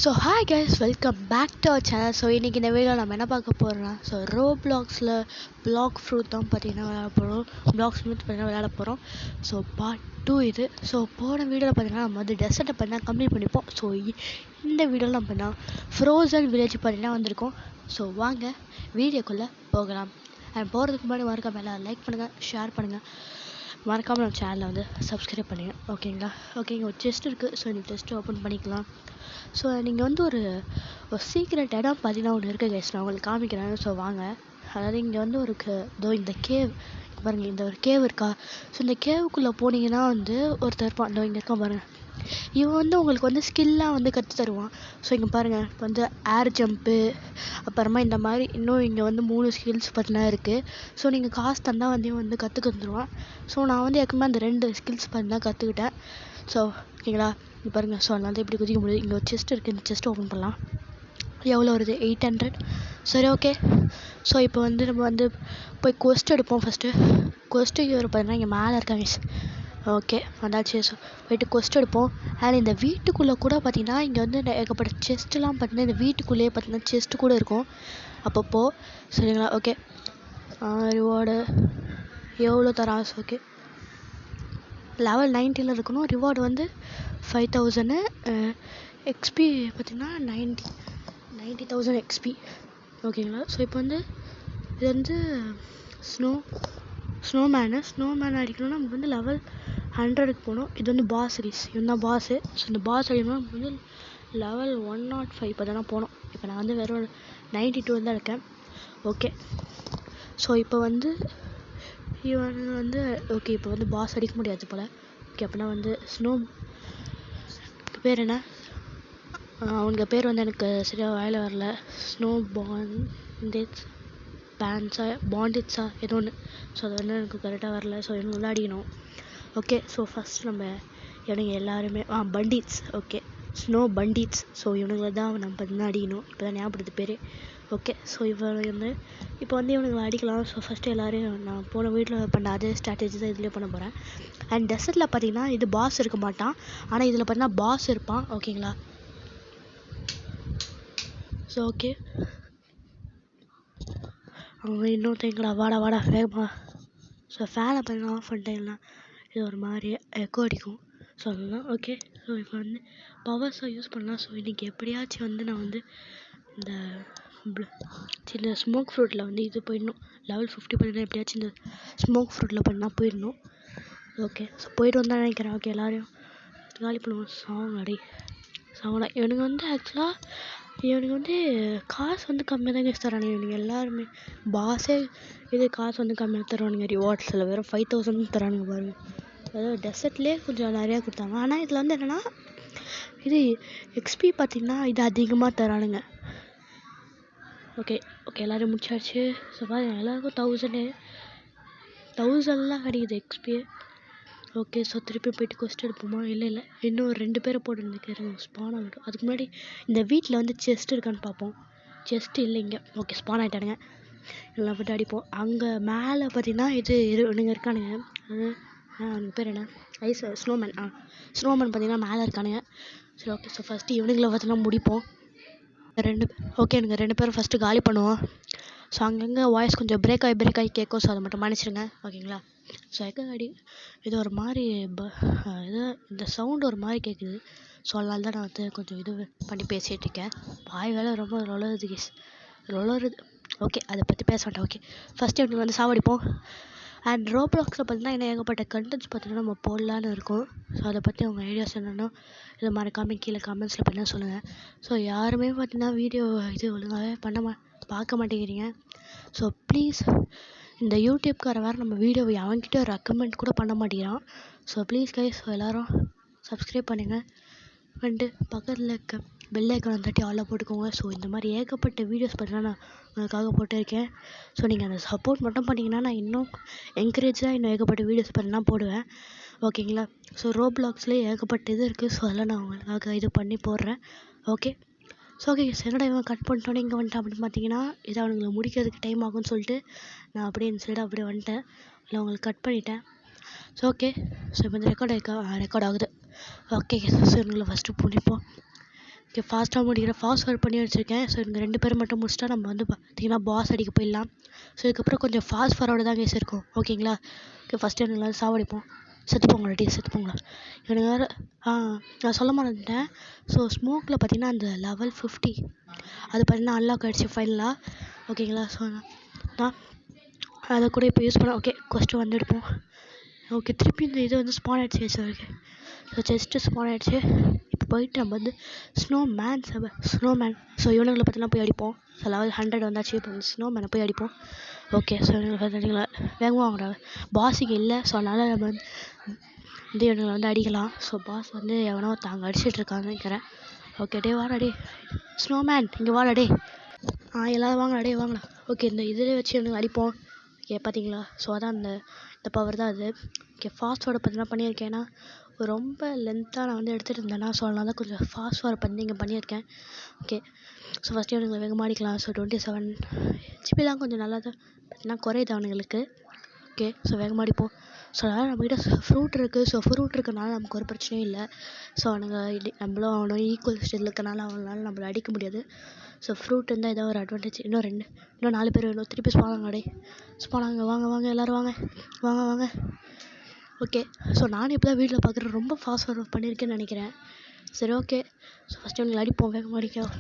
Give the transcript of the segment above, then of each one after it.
So hi guys, welcome back to our channel. So இன்றைக்கி இந்த video நம்ம என்ன பார்க்க போகிறோம்னா, ஸோ ரோப்ளாக்ஸில் பிளாக் ஃப்ரூட் தான் பார்த்தீங்கன்னா விளையாட போகிறோம். பிளாக் ஃப்ரூட் பார்த்தீங்கன்னா விளையாட போகிறோம். ஸோ பார்ட் 2 இது. ஸோ போன வீடியோவில் பார்த்தீங்கன்னா நம்ம வந்து டெசர்ட்டை பார்த்தீங்கன்னா கம்ப்ளீட் பண்ணிப்போம். ஸோ இந்த வீடியோவில் நம்ம பார்த்தீங்கன்னா ஃப்ரோசன் வில்லேஜ் பார்த்தீங்கன்னா வந்திருக்கோம். ஸோ வாங்க வீடியோக்குள்ளே போகலாம். அண்ட் போகிறதுக்கு முன்னாடி மறக்காம எல்லாம் லைக் பண்ணுங்கள், ஷேர் பண்ணுங்கள், மறக்காமல் நம்ம சேனலில் வந்து சப்ஸ்கிரைப் பண்ணுங்கள். ஓகேங்களா? ஓகேங்க, ஒரு செஸ்ட் இருக்குது. ஸோ இந்த செஸ்ட்டு ஓப்பன் பண்ணிக்கலாம். ஸோ நீங்கள் வந்து ஒரு சீக்ரெட் இடம் பார்த்தீங்கன்னா ஒன்று இருக்குது கைஸ், நான் உங்களுக்கு காமிக்கிறேன். ஸோ வாங்க. அதாவது இங்கே வந்து ஒரு இந்த கேவ் பாருங்கள், இந்த ஒரு கேவ் இருக்கா. ஸோ இந்த கேவுக்குள்ளே போனீங்கன்னா வந்து ஒருத்தர் இருப்பான். இந்த இங்கே இருக்கான் பாருங்கள். இவன் வந்து உங்களுக்கு வந்து ஸ்கில்லாக வந்து கற்று தருவான். ஸோ இங்கே பாருங்கள், இப்போ வந்து ஏர் ஜம்ப்பு, அப்புறமா இந்த மாதிரி இன்னும் இங்கே வந்து 3 ஸ்கில்ஸ் பார்த்தீங்கன்னா இருக்குது. ஸோ நீங்கள் காசு தந்தால் வந்து கற்றுக்க வந்துடுவான். ஸோ நான் வந்து எப்பவுமே அந்த 2 ஸ்கில்ஸ் பார்த்தீங்கன்னா கற்றுக்கிட்டேன். ஸோ ஓகேங்களா, இங்கே பாருங்கள். ஸோ அதனால தான் இப்படி குதிக்க முடியுது. இங்கே ஒரு செஸ்ட் இருக்குது, இந்த செஸ்ட் ஓப்பன் பண்ணலாம். எவ்வளோ வருது? 800. சரி, ஓகே. ஸோ இப்போ வந்து நம்ம வந்து போய் கொஸ்ட் எடுப்போம். ஃபஸ்ட்டு கொஸ்ட்டு இவர் பார்த்தீங்கன்னா இங்கே மேலே இருக்காங்க. ஓகே, வந்தாச்சு. ஸோ போய்ட்டு கொஸ்ட் எடுப்போம். அண்ட் இந்த வீட்டுக்குள்ளே கூட பார்த்தீங்கன்னா இங்கே வந்து ஏகப்பட்ட செஸ்ட்லாம் பார்த்தீங்கன்னா இந்த வீட்டுக்குள்ளேயே பார்த்தீங்கன்னா செஸ்ட்டு கூட இருக்கும் அப்பப்போ. சரிங்களா? ஓகே, ரிவார்டு எவ்வளோ தரான்? ஓகே, லெவல் 90 இருக்கணும். ரிவார்டு வந்து 5000. எக்ஸ்பி பார்த்திங்கன்னா 90,000 எக்ஸ்பி. ஓகேங்களா? ஸோ இப்போ வந்து இது வந்து ஸ்னோமேன் அடிக்கணும்னா நமக்கு வந்து லெவல் 100க்கு போகணும். இது வந்து பாஸ் சீரிஸ், இவன் தான் பாஸு. ஸோ இந்த பாஸ் அடிக்கணும்னா நமக்கு வந்து லெவல் 105 இப்போ தானே போகணும். இப்போ நான் வந்து வெறும் 92 தான் இருக்கேன். ஓகே, ஸோ இப்போ வந்து இவன் வந்து ஓகே, இப்போ வந்து பாஸ் அடிக்க முடியாது போல். ஓகே, அப்படின்னா வந்து பேர் என்ன, அவங்க பேர் வந்து எனக்கு சரியாக வாயில் வரல. ஸ்னோ பாண்டிட்ஸா ஏதோ ஒன்று. ஸோ அது வந்து எனக்கு கரெக்டாக வரல. ஸோ இவங்க வந்து அடிக்கணும். ஓகே, ஸோ ஃபஸ்ட் நம்ம இவனுங்க எல்லாருமே pundits. Okay, snow pundits. So இவனுங்களை தான் நம்ம பார்த்தீங்கன்னா அடிக்கணும். இப்போ தான் ஞாபகப்படுது பேர். ஓகே, ஸோ இவன் வந்து இப்போ வந்து இவனுங்களை அடிக்கலாம். ஸோ ஃபஸ்ட்டு எல்லோரும் நான் போன வீட்டில் பண்ண அதே ஸ்ட்ராட்டஜி தான் இதுலேயே பண்ண போகிறேன். அண்ட் டெசர்ட்டில் பார்த்தீங்கன்னா இது பாஸ் இருக்க மாட்டான், ஆனால் இதில் பார்த்தீங்கன்னா பாஸ் இருப்பான். ஓகேங்களா? ஸோ ஓகே, அவங்க இன்னொருத்தங்களா வாடா வேகமா. ஸோ ஃபேனை பார்த்தீங்கன்னா ஆஃப் பண்ணிட்டேன்னா இது ஒரு மாதிரி எக்கோ அடிக்கும். ஸோ அதுதான். ஓகே, ஸோ இப்போ வந்து பவர்ஸை யூஸ் பண்ணலாம். ஸோ இன்றைக்கி எப்படியாச்சும் வந்து நான் வந்து இந்த சின்ன ஸ்மோக் ஃப்ரூட்டில் வந்து இது போயிடணும். லெவல் 50 பண்ணினா எப்படியாச்சும் இந்த ஸ்மோக் ஃப்ரூட்டில் பண்ணால் போயிடணும். ஓகே, ஸோ போயிட்டு வந்தால் நினைக்கிறேன். ஓகே, எல்லோரையும் காலி பண்ணுவோம். சாவலாம். இவனுங்க வந்து ஆக்சுவலாக இவனுக்கு வந்து காசு வந்து கம்மியாக தான் கேஸ் தரானுங்க. இவனுங்க எல்லாருமே பாஸே இது காசு வந்து கம்மியாக தருவானுங்க. ரிவார்ட்ஸில் வெறும் 5000 தரானுங்க பாருங்க. அதாவது டெசர்ட்லேயே கொஞ்சம் நிறையா கொடுத்தாங்க. ஆனால் இதில் வந்து என்னென்னா இது எக்ஸ்பி பார்த்திங்கன்னா இது அதிகமாக தரானுங்க. ஓகே, எல்லோரும் முடிச்சாச்சு. ஸோ பாருங்க, எல்லாருக்கும் 1000லாம் கிடைக்குது எக்ஸ்பியே. ஓகே, ஸோ திருப்பி போய்ட்டு கொஸ்ட் எடுப்போமா? இல்லை இன்னும் 2 பேரை போட்டு ஸ்பான் ஆகிடும். அதுக்கு முன்னாடி இந்த வீட்டில் வந்து செஸ்ட் இருக்கான்னு பார்ப்போம். செஸ்ட் இல்லை இங்கே. ஓகே, ஸ்பான் ஆகிட்டானுங்க. எல்லாம் போட்டு அடிப்போம். அங்கே மேலே பார்த்தீங்கன்னா இவனுங்க இருக்கானுங்க. அவனுக்கு பேர் என்ன? ஸ்னோமேன் பார்த்தீங்கன்னா மேலே இருக்கானுங்க. சரி, ஓகே. ஸோ ஃபஸ்ட்டு இவனுங்களை பார்த்தீங்கன்னா முடிப்போம். எனக்கு 2 பேரும் ஃபஸ்ட்டு காலி பண்ணுவோம். ஸோ அங்கங்கே வாய்ஸ் கொஞ்சம் பிரேக் ஆகி கேட்கும். ஸோ அதை மட்டும் மன்னிச்சிடுங்க. ஓகேங்களா? ஸோ இது ஒரு மாதிரி இது இந்த சவுண்டு ஒரு மாதிரி கேட்குது. ஸோ அதனால தான் நான் வந்து கொஞ்சம் இது பண்ணி பேசிகிட்ருக்கேன். வாய் வேலை ரொம்ப ரொளருது. ஓகே, அதை பற்றி பேச வேண்டாம். ஓகே, ஃபஸ்ட்டு இவனுக்கு வந்து சாவடிப்போம். அண்ட் ரோப்ளாக்ஸில் பார்த்தீங்கன்னா என்ன ஏகப்பட்ட கண்டென்ட்ஸ் பார்த்தீங்கன்னா நம்ம போடலான்னு இருக்கோம். ஸோ அதை பற்றி அவங்க ஐடியாஸ் என்னென்னா இதை மறக்காமல் கீழே கமெண்ட்ஸில் பார்த்தீங்கன்னா சொல்லுங்கள். ஸோ யாருமே பார்த்தீங்கன்னா வீடியோ இது ஒழுங்காகவே பார்க்க மாட்டேங்கிறீங்க. ஸோ ப்ளீஸ், இந்த யூடியூப்கார வேறு நம்ம வீடியோவை அவன்கிட்ட ரெக்கமெண்ட் கூட பண்ண மாட்டேங்கிறான். ஸோ ப்ளீஸ் கைஸ், எல்லோரும் சப்ஸ்கிரைப் பண்ணுங்கள். வந்துட்டு பக்கத்தில் இருக்க பெல் ஐக்கானை தட்டி ஆளாக போட்டுக்கோங்க. ஸோ இந்த மாதிரி ஏகப்பட்ட வீடியோஸ் பார்த்தீங்கன்னா நான் உங்களுக்காக போட்டிருக்கேன். ஸோ நீங்கள் அந்த சப்போர்ட் மட்டும் பண்ணிங்கன்னா நான் இன்னும் என்கரேஜாக இன்னும் ஏகப்பட்ட வீடியோஸ் பார்த்தீங்கன்னா போடுவேன். ஓகேங்களா? ஸோ ரோப்ளாக்ஸ்லேயே ஏகப்பட்ட இது இருக்குது. ஸோ அதெல்லாம் நான் உங்களுக்காக இது பண்ணி போடுறேன். ஓகே, ஸோ ஓகே, என்னடா இவன் கட் பண்ணிட்டோன்னே இங்கே வந்துட்டேன் அப்படின்னு பார்த்தீங்கன்னா இதை அவனுங்களை முடிக்கிறதுக்கு டைம் ஆகும்னு சொல்லிட்டு நான் அப்படியே இந்த சைடாக அப்படியே வந்துட்டேன். இல்லை உங்களுக்கு கட் பண்ணிட்டேன். ஸோ ஓகே, ஸோ இப்போ இந்த ரெக்கார்ட் ஆகுது. ஓகே, ஸோ இவங்களை ஃபஸ்ட்டு பிடிப்போம். ஓகே ஃபாஸ்ட்டாக முடிக்கிறேன். ஃபாஸ்ட் ஃபார்வர்ட் பண்ணி வச்சுருக்கேன். ஸோ இவங்க 2 பேரும் மட்டும் முடிச்சிட்டா நம்ம வந்து பார்த்தீங்கன்னா பாஸ் அடிக்க போயிடலாம். ஸோ இதுக்கப்புறம் கொஞ்சம் ஃபாஸ்ட் ஃபார்வர்டு தான் கேஸ் இருக்கும். ஓகேங்களா? ஓகே ஃபஸ்ட்டு இவங்களை சாவடிப்போம். செத்துப்போங்களா செத்துப்போங்களா இவனுங்க வேறு. நான் சொல்ல மாட்டேன். ஸோ ஸ்மோக்கில் பார்த்தீங்கன்னா அந்த லெவல் 50 அது பார்த்தீங்கன்னா அன்லாக் ஆகிடுச்சு ஃபைனலாக. ஓகேங்களா? ஸோ நான் அதை கூட இப்போ யூஸ் பண்ணேன். ஓகே கொஸ்ட்டு வந்து எடுப்போம். ஓகே திருப்பி இந்த இது வந்து ஸ்பான் ஆகிடுச்சு guys. Okay so chest spawn ஆகிடுச்சு. இப்போ போயிட்டு நம்ம வந்து ஸ்னோமேன் ஸோ இவனுங்களை பார்த்தீங்கன்னா போய் அடிப்போம். ஸோ லெவல் 100 வந்தாச்சு. இப்போ வந்து ஸ்னோமேனை போய் அடிப்போம். ஓகே ஸோ இவனுங்களை பார்த்தீங்களா வேகமாக வாங்குறாங்க. பாஸுக்கு இல்லை. ஸோ அதனால் நம்ம வந்து இவனுங்களை வந்து அடிக்கலாம். ஸோ பாஸ் வந்து எவனோ தாங்க அடிச்சிட்டு இருக்காங்கன்னு நினைக்கிறேன். ஓகே டே வாடா டே ஸ்னோமேன் இங்கே வாடா டே. எல்லோரும் வாங்கடா டே வாங்கடா. ஓகே இந்த இதில் வச்சு இவனுங்க அடிப்போம். ஓகே பார்த்தீங்களா? ஸோ அதான் இந்த பவர் தான் அது. ஓகே ஃபாஸ்ட் ஃபார்வர்டு பார்த்தீங்கன்னா பண்ணியிருக்கேன். ஏன்னா ரொம்ப லென்த்தாக நான் வந்து எடுத்துகிட்டு இருந்தேன்னா ஸோ அதனால தான் கொஞ்சம் ஃபாஸ்ட் ஃபார்வர்ட் பண்ணி இங்கே பண்ணியிருக்கேன். ஓகே ஸோ ஃபஸ்ட்டு இவனுங்களை வேகமாக அடிக்கலாம். ஸோ 27 ஹெச்பிலாம் கொஞ்சம் நல்லா தான் பார்த்தீங்கன்னா குறையுது அவனுங்களுக்கு. ஓகே ஸோ வேகமாக அடிப்போம். ஸோ அதனால் நம்மகிட்ட ஃப்ரூட் இருக்குது. ஸோ ஃப்ரூட் இருக்கனால நமக்கு ஒரு பிரச்சனையும் இல்லை. ஸோ நம்மளும் அவனும் ஈக்குவல் ஸ்டேஜில் இருக்கனால அவங்களால நம்மளை அடிக்க முடியாது. ஸோ ஃப்ரூட் இருந்தால் ஏதோ ஒரு அட்வான்டேஜ். இன்னும் 4 பேர் வேணும். திருப்பி ஸ்பானாங்க வாங்க எல்லோரும் வாங்க. ஓகே ஸோ நானும் இப்போ தான் வீட்டில் பார்க்குறேன். ரொம்ப ஃபாஸ்ட் ஃபார்வர்ட் பண்ணியிருக்கேன்னு நினைக்கிறேன். சரி ஓகே ஸோ ஃபஸ்ட்டு இவங்களை அடிப்போம். வேகமாக அடிக்கும்.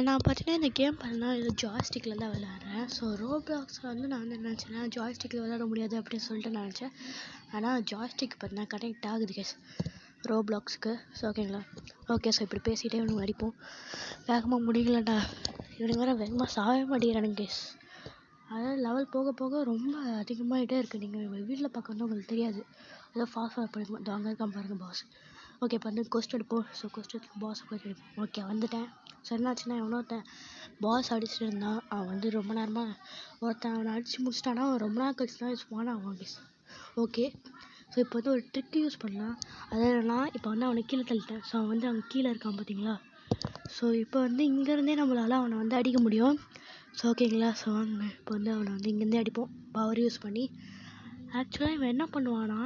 நான் பார்த்தீங்கன்னா இந்த கேம் பார்த்தீங்கன்னா இது ஜாய்ஸ்டிக்கில் தான் விளையாடுறேன். ஸோ ரோப்ளாக்ஸில் வந்து நான் வந்து என்ன நினச்சேன்னா ஜாய்ஸ்டிக்கில் விளையாட முடியாது அப்படின்னு சொல்லிட்டு நான் நினச்சேன். ஆனால் ஜாய்ஸ்டிக் பார்த்தீங்கன்னா கனெக்ட் ஆகுது கேஸ் ரோப்ளாக்ஸுக்கு. ஸோ ஓகேங்களா? ஓகே ஸோ இப்படி பேசிகிட்டே இவனுங்க அடிப்போம். வேகமாக முடியலடா. இவனுங்க வேறு வேகமாக சாகவே மாட்டேங்கிறானுங்க கேஸ். அதாவது லெவல் போக போக ரொம்ப அதிகமாகிட்டே இருக்குது. நீங்கள் வீட்டில் பார்க்க வந்து உங்களுக்கு தெரியாது. ஏதோ ஃபாஸ்ட் ஃபார்வர்ட் பண்ணிருக்கோம். அங்கே இருக்கான் பாருங்கள் பாஸ். ஓகே இப்போ வந்து கொஸ்ட் எடுப்போம். ஸோ கொஸ்ட் எடுத்து பாஸை போய் எடுப்போம். ஓகே வந்துட்டேன். ஸோ என்னாச்சுன்னா ஒருத்தன் பாஸ் அடிச்சுட்டு இருந்தான். அவன் வந்து ரொம்ப நேரமாக அவனை அடித்து முடிச்சிட்டானா அவன் ரொம்ப நேரம் கழிச்சு தான் ஸ்பான் ஆகும் கேஸ். ஓகே ஸோ இப்போ வந்து ஒரு ட்ரிக்கு யூஸ் பண்ணலாம். அது என்னன்னா இப்போ வந்து அவனை கீழே தள்ளிட்டேன். ஸோ அவன் வந்து அவன் கீழே இருக்கான் பார்த்தீங்களா? ஸோ இப்போ வந்து இங்கேருந்தே நம்மளால் அவனை வந்து அடிக்க முடியும். ஸோ ஓகேங்களா? ஸோ வாங்க இப்போ வந்து அவனை வந்து இங்கேருந்தே அடிப்போம் பவர் யூஸ் பண்ணி. ஆக்சுவலாக இவன் என்ன பண்ணுவான்னா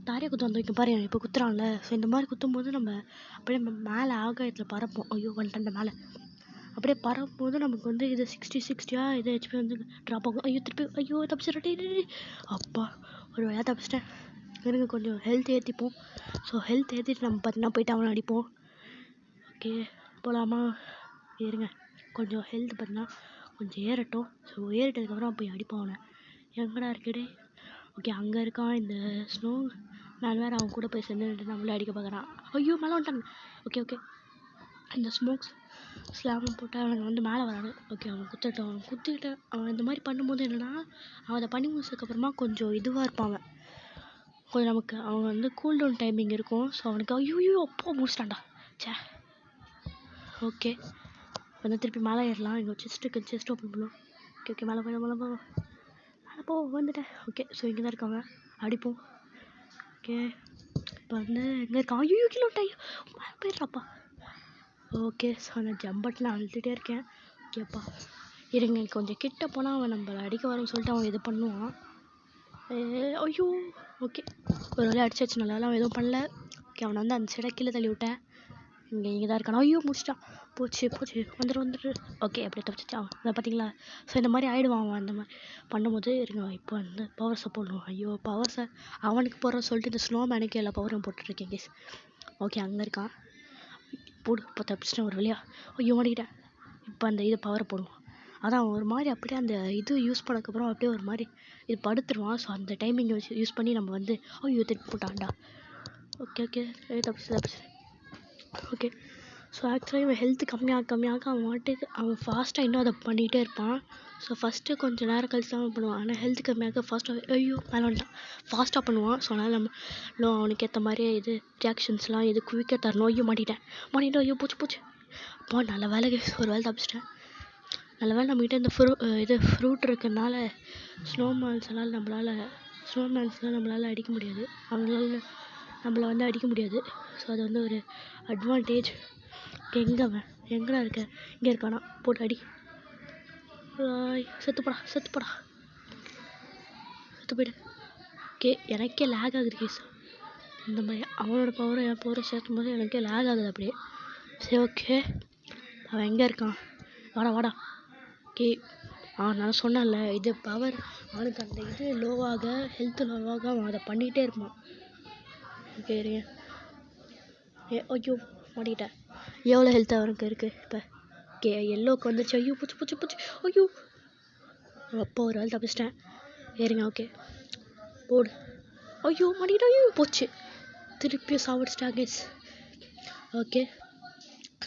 தாரியை குத்து வந்து பாரு இப்போ குத்துறான்ல. ஸோ இந்த மாதிரி குத்தும்போது நம்ம அப்படியே மேலே ஆகாயத்தில் பறப்போம். ஐயோ வந்துட்டேன் மேலே. அப்படியே பறக்கும்போது நமக்கு வந்து இது 60 இது ஹெச்பி வந்து ட்ராப் ஆகும். திருப்பி தப்பிச்சிட்டே. அப்பா ஒரு வேலையாக தப்பிச்சிட்டேன். எனக்கு கொஞ்சம் ஹெல்த் ஏற்றிப்போம். ஸோ ஹெல்த் ஏற்றிட்டு நம்ம பார்த்தீங்கன்னா போயிட்டு அவனை அடிப்போம். ஓகே போகலாமா? இருங்க கொஞ்சம் ஹெல்த் பார்த்தீங்கன்னா கொஞ்சம் ஏறட்டும். ஸோ ஏறிட்டதுக்கப்புறம் போய் அடிப்போம் அவனை. எங்கடா இருக்கடே? ஓகே அங்கே இருக்கான் இந்த ஸ்னோ மேன் வேறு. அவன் கூட போய் சேர்ந்து நம்மளே அடிக்க பார்க்குறான். ஐயோ மேலே வந்துட்டாங்க. ஓகே இந்த ஸ்மோக்ஸ் ஸ்லாமம் போட்டு அவனுக்கு வந்து மேலே வரானு. ஓகே அவன் குத்திக்கிட்டு அவன் இந்த மாதிரி பண்ணும்போது என்னென்னா அவன் அதை பண்ணி முடிச்சதுக்கப்புறமா கொஞ்சம் இதுவாக இருப்பான். அவன் கொஞ்சம் நமக்கு அவன் வந்து கூல்டவுன் டைமிங் இருக்கும். ஸோ அவனுக்கு ஐயோ அப்போ முடிச்சிட்டான்டா. ஓகே வந்து திருப்பி மேலே ஏறலாம். இங்கே செஸ்ட் ஓப்பன் பண்ணுவோம். ஓகே மேலே போ வந்துட்டேன். ஓகே ஸோ இங்கே தான் இருக்காங்க அடிப்போம். ஓகே இப்போ வந்து எங்கே இருக்கான்? ஐயோ கீழே விட்டாயோ மேலே போயிடுறாப்பா. ஓகே ஸோ அந்த ஜம்பட்டில் அழுத்துட்டே இருக்கேன். ஓகேப்பா இருங்க கொஞ்சம் கிட்ட போனால் அவன் நம்மளை அடிக்க வரணும்னு சொல்லிட்டு அவன் இது பண்ணுவான். ஐயோ ஓகே ஒரு வேலையை அடிச்சாச்சு. நல்லா அவன் எதுவும் பண்ணல. ஓகே அவனை வந்து அந்த சைடாக கீழே தள்ளி விட்டேன். இங்கே தான் இருக்கான். ஐயோ முடிச்சிட்டான். போச்சு வந்துட்டு. ஓகே அப்படியே தப்பிச்சிட்டான். அதை பார்த்தீங்களா? ஸோ இந்த மாதிரி ஆகிடுவான் அவன். அந்த மாதிரி பண்ணும்போது இருங்க இப்போ வந்து பவர்ஸை போடணும். ஐயோ பவர்ஸை அவனுக்கு போடுற சொல்லிட்டு இந்த ஸ்னோமேனுக்கு எல்லா பவரும் போட்டுட்ருக்கேன் கேஸ். ஓகே அங்கே இருக்கான். போடு இப்போ தப்பிச்சிட்டேன் ஒரு வழியா. ஐயோ ஓடிக்கிட்டேன். இப்போ அந்த இது பவரை போடுவோம். அதான் ஒரு மாதிரி அப்படியே அந்த இது யூஸ் பண்ணக்கப்புறம் அப்படியே ஒரு மாதிரி இது படுத்துருவான். ஸோ அந்த டைமிங்கை வச்சு யூஸ் பண்ணி நம்ம வந்து ஐயோ திருப்பி போட்டான்டா. ஓகே தப்பிச்சு. ஓகே ஸோ ஆக்சுவலாக இவன் ஹெல்த்து கம்மியாக அவன் வாட்டுக்கு அவன் ஃபாஸ்ட்டாக இன்னும் அதை பண்ணிகிட்டே இருப்பான். ஸோ ஃபஸ்ட்டு கொஞ்சம் நேரம் கழிச்சு தான் பண்ணுவான். ஆனால் ஹெல்த் கம்மியாக ஃபாஸ்ட்டாக ஐயோ மேலே வந்துட்டான். ஃபாஸ்ட்டாக பண்ணுவான். ஸோ அதனால் நம்ம அவனுக்கு ஏற்ற மாதிரியே இது ரியாக்ஷன்ஸ்லாம் இது குவிக்க தரணும். ஐயோ மாட்டிட்டேன். ஐயோ போச்சு. அப்போ நல்ல வேலை ஒரு வேலை தப்பிச்சிட்டேன். நல்ல வேலை நம்மகிட்ட இந்த ஃப்ரூட் இருக்கிறதுனால ஸ்னோமேன்ஸ்னால் நம்மளால் அடிக்க முடியாது. அவங்களால நம்மளை வந்து அடிக்க முடியாது. ஸோ அது வந்து ஒரு அட்வான்டேஜ். எங்கடா இருக்க? இங்கே இருக்கானா? போட்டு அடி. செத்து போயிடு. ஓகே எனக்கே லேக் ஆகுது கேஸ். இந்த மாதிரி அவனோட பவரை என் பவரை சேர்க்கும் போது எனக்கே லேக் ஆகுது அப்படியே. சரி ஓகே, அவன் எங்கே இருக்கான்? வாடா வாடா. ஓகே, நான் சொன்னேன்ல இது பவர், அவனுக்கு அந்த இது லோவாக, ஹெல்த் லோவாக அவன் அதை பண்ணிகிட்டே இருப்பான். ஓகே இருங்க. ஐயோ மாட்டிக்கிட்டேன். எவ்வளோ ஹெல்த் அவனுக்கு இருக்குது இப்போ? ஓகே எல்லோவுக்கு வந்துச்சு. ஐயோ பூச்சி பூச்சி பூச்சி. ஐயோ அப்போ ஒரு ஆள் தப்பிச்சிட்டேன். ஏறுங்க. ஓகே போடு. ஐயோ மாட்டிக்கிட்டேன். ஐயோ போச்சு. திருப்பியும் சாப்பிடுச்சிட்டாங்க. ஓகே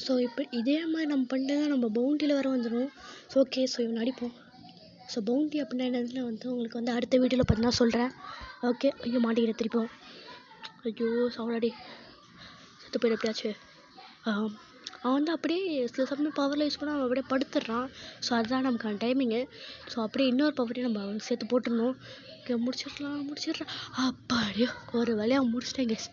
ஸோ இப்போ இதே மாதிரி நம்ம பண்ணிட்டு நம்ம பவுண்டியில் வர வந்துடும். ஸோ ஓகே, ஸோ இவன் அடிப்போம். ஸோ பவுண்டி அப்படின்னா என்னதுன்னு வந்து உங்களுக்கு வந்து அடுத்த வீடியோவில் பார்த்தீங்கன்னா சொல்கிறேன். ஓகே. ஐயோ மாட்டிக்கிற திருப்போம். ஐயோ சாவலாடி, செத்து போயிட எப்படியாச்சு. அவன் வந்து அப்படியே சில சமயம் பவரில் யூஸ் பண்ணால் அவன் அப்படியே படுத்துடுறான். ஸோ அதுதான் நமக்கான டைமிங்கு. ஸோ அப்படியே இன்னொரு பவரையும் நம்ம அவனுக்கு சேர்த்து போட்டுடணும். ஓகே முடிச்சிடலாம். அப்படியோ ஒரு வழியாக முடிச்சிட்டேன் கேஸ்.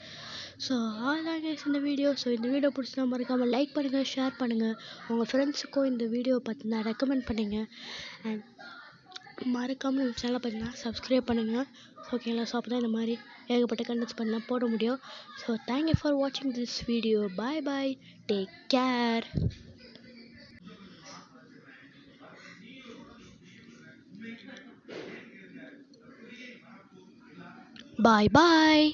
ஸோ அதான் கேஸ் இந்த வீடியோ. ஸோ இந்த வீடியோ பிடிச்சினா மறக்காமல் லைக் பண்ணுங்கள், ஷேர் பண்ணுங்கள், உங்கள் ஃப்ரெண்ட்ஸுக்கும் இந்த வீடியோவை பார்த்தீங்கன்னா ரெக்கமெண்ட் பண்ணுங்கள். அண்ட் மறக்காமல் நம்ம சேனலை பார்த்தீங்கன்னா சப்ஸ்கிரைப் பண்ணுங்கள். ஓகேங்களா? ஸோ அப்போ தான் இந்த மாதிரி ஏகப்பட்ட கண்டென்ட்ஸ் பண்ணலாம் போட முடியும். ஸோ தேங்க்யூ ஃபார் வாட்சிங் this video. Bye bye, take care. Bye bye.